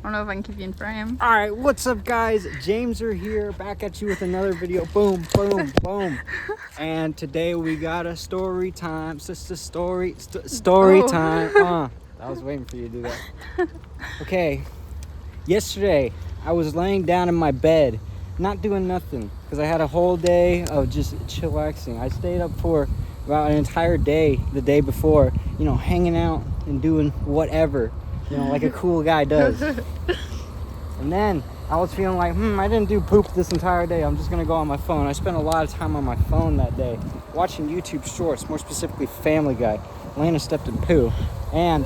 I don't know if I can keep you in frame. All right, what's up, guys? James are here, back at you with another video. Boom, boom, boom. And today we got a story time, sister story time. I was waiting for you to do that. Okay, yesterday I was laying down in my bed, not doing nothing, because I had a whole day of just chillaxing. I stayed up for about an entire day the day before, hanging out and doing whatever, like a cool guy does. And then I was feeling like, I didn't do poop this entire day. I'm just going to go on my phone. I spent a lot of time on my phone that day, watching YouTube shorts, more specifically Family Guy. Lena stepped in poo. And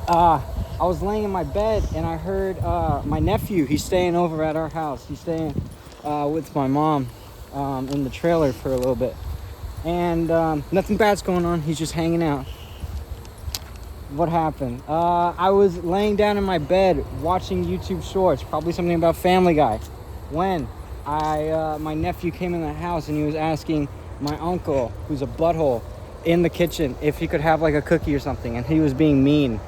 I was laying in my bed, and I heard my nephew. He's staying over at our house. He's staying with my mom in the trailer for a little bit. And nothing bad's going on. He's just hanging out. What happened? I was laying down in my bed watching YouTube shorts, probably something about Family Guy, when my nephew came in the house and he was asking my uncle, who's a butthole, in the kitchen if he could have like a cookie or something, and he was being mean.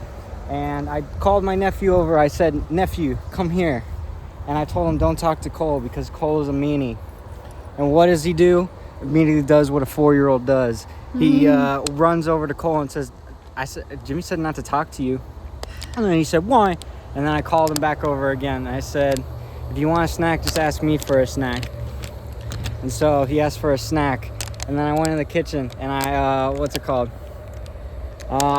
And I called my nephew over. I said, "Nephew, come here." And I told him, don't talk to Cole because Cole is a meanie. And what does he do? Immediately does what a 4-year-old does. He runs over to Cole and says, Jimmy said not to talk to you. And then he said, why? And then I called him back over again. I said, if you want a snack, just ask me for a snack. And so he asked for a snack. And then I went in the kitchen and I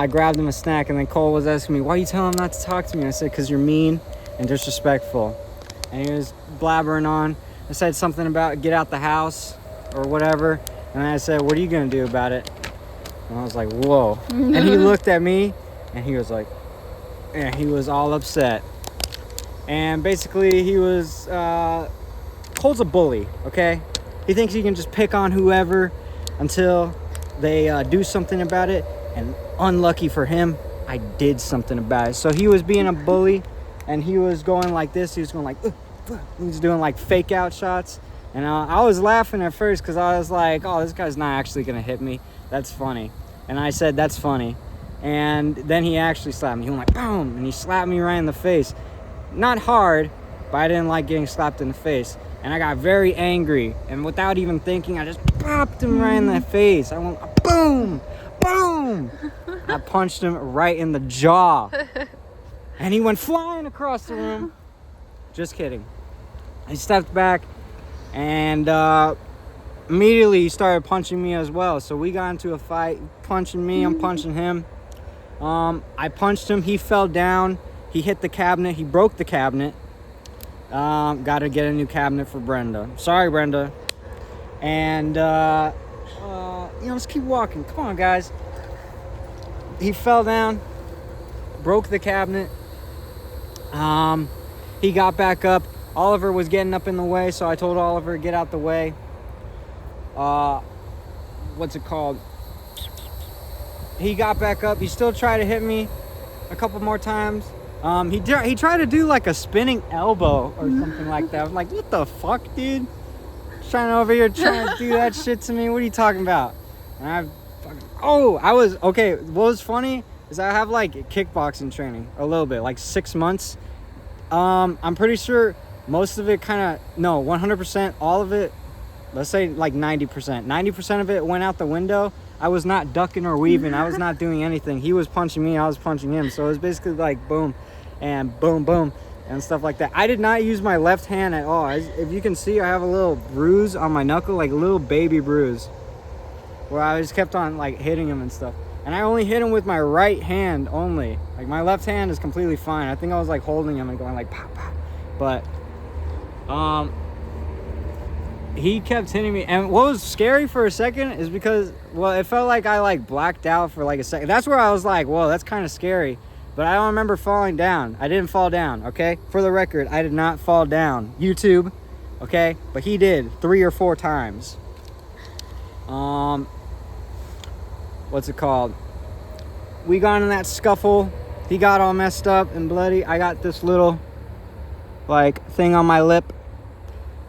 grabbed him a snack. And then Cole was asking me, why you telling him not to talk to me? I said, because you're mean and disrespectful. And he was blabbering on. I said something about get out the house or whatever. And I said, what are you going to do about it? And I was like, whoa. And he looked at me and he was like, and he was all upset. And basically he was, Cole's a bully, okay? He thinks he can just pick on whoever until they do something about it. And unlucky for him, I did something about it. So he was being a bully and he was going like this. He was going like, he was doing like fake out shots. And I was laughing at first because I was like, oh, this guy's not actually going to hit me. That's funny. And I said, that's funny. And then he actually slapped me. He went like, boom. And he slapped me right in the face. Not hard, but I didn't like getting slapped in the face. And I got very angry. And without even thinking, I just popped him right in the face. I went, boom, boom. I punched him right in the jaw. And he went flying across the room. Just kidding. He stepped back and immediately he started punching me as well. So we got into a fight, punching me, I'm punching him. I punched him, he fell down, he hit the cabinet, he broke the cabinet. Got to get a new cabinet for Brenda. Sorry, Brenda. And, let's keep walking. Come on, guys. He fell down, broke the cabinet. He got back up. Oliver was getting up in the way, so I told Oliver, get out the way. What's it called? He got back up. He still tried to hit me a couple more times. He tried to do like a spinning elbow or something like that. I'm like, what the fuck, dude? Trying to do that shit to me. What are you talking about? And what was funny is I have like kickboxing training a little bit, like 6 months. I'm pretty sure most of it 100%, all of it, let's say like 90%. 90% of it went out the window. I was not ducking or weaving. I was not doing anything. He was punching me. I was punching him. So it was basically like boom and boom, boom and stuff like that. I did not use my left hand at all. If you can see, I have a little bruise on my knuckle, like a little baby bruise, where I just kept on like hitting him and stuff. And I only hit him with my right hand only. Like my left hand is completely fine. I think I was like holding him and going like pop, pop. But he kept hitting me. And what was scary for a second is because, it felt like I like blacked out for like a second. That's where I was like, whoa, that's kind of scary. But I don't remember falling down. I didn't fall down, okay? For the record, I did not fall down. YouTube, okay? But he did 3 or 4 times. What's it called? We got in that scuffle. He got all messed up and bloody. I got this little like thing on my lip.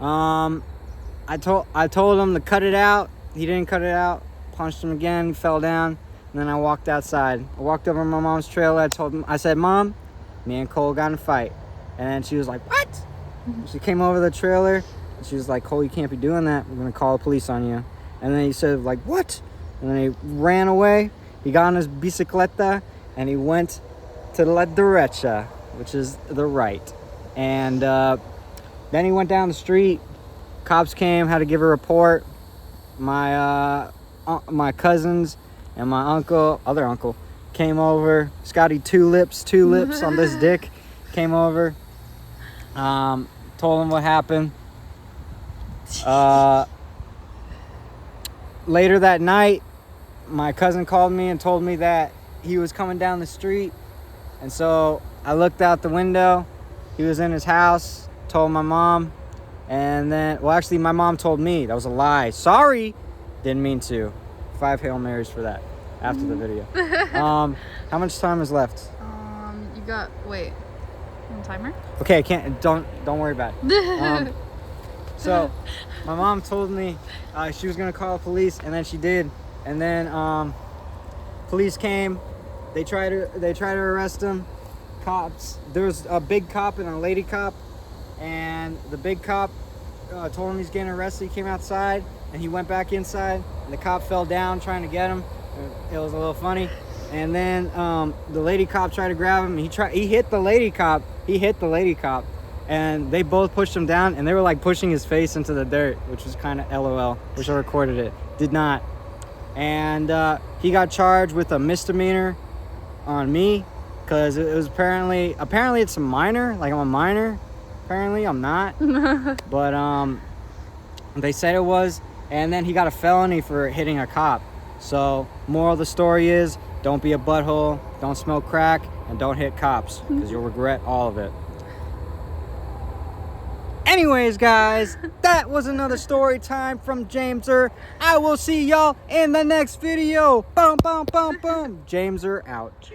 I told him to cut it out. He didn't cut it out. Punched him again. He fell down. And then I walked outside. I walked over to my mom's trailer. I said, Mom, Me and Cole got in a fight. And then she was like, what? She came over the trailer. And she was like, Cole, you can't be doing that. We're going to call the police on you. And then he said, like, what? And then he ran away. He got on his bicicleta. And he went to la derecha, which is the right. And then he went down the street. Cops came, had to give a report. My cousins and my other uncle, came over. Scotty two lips on this dick, came over. Told him what happened. Later that night, my cousin called me and told me that he was coming down the street. And so I looked out the window. He was in his house, told my mom. And then, well, actually, my mom told me. That was a lie. Sorry. Didn't mean to. 5 Hail Marys for that after the video. How much time is left? You got, wait, timer? Okay, I can't, don't worry about it. So, my mom told me she was going to call the police, and then she did. And then police came. They tried to arrest him. Cops, there was a big cop and a lady cop. And the big cop told him he's getting arrested. He came outside and he went back inside. And the cop fell down trying to get him. It was a little funny. And then the lady cop tried to grab him. He hit the lady cop. And they both pushed him down. And they were like pushing his face into the dirt, which was kind of LOL. Wish I recorded it. Did not. And he got charged with a misdemeanor on me because it was apparently it's a minor. Like I'm a minor. Apparently I'm not, but they said it was. And then he got a felony for hitting a cop. So moral of the story is, don't be a butthole, don't smoke crack, and don't hit cops, because you'll regret all of it. Anyways, guys, that was another story time from Jameser. I will see y'all in the next video. Boom, boom, boom, boom. Jameser out.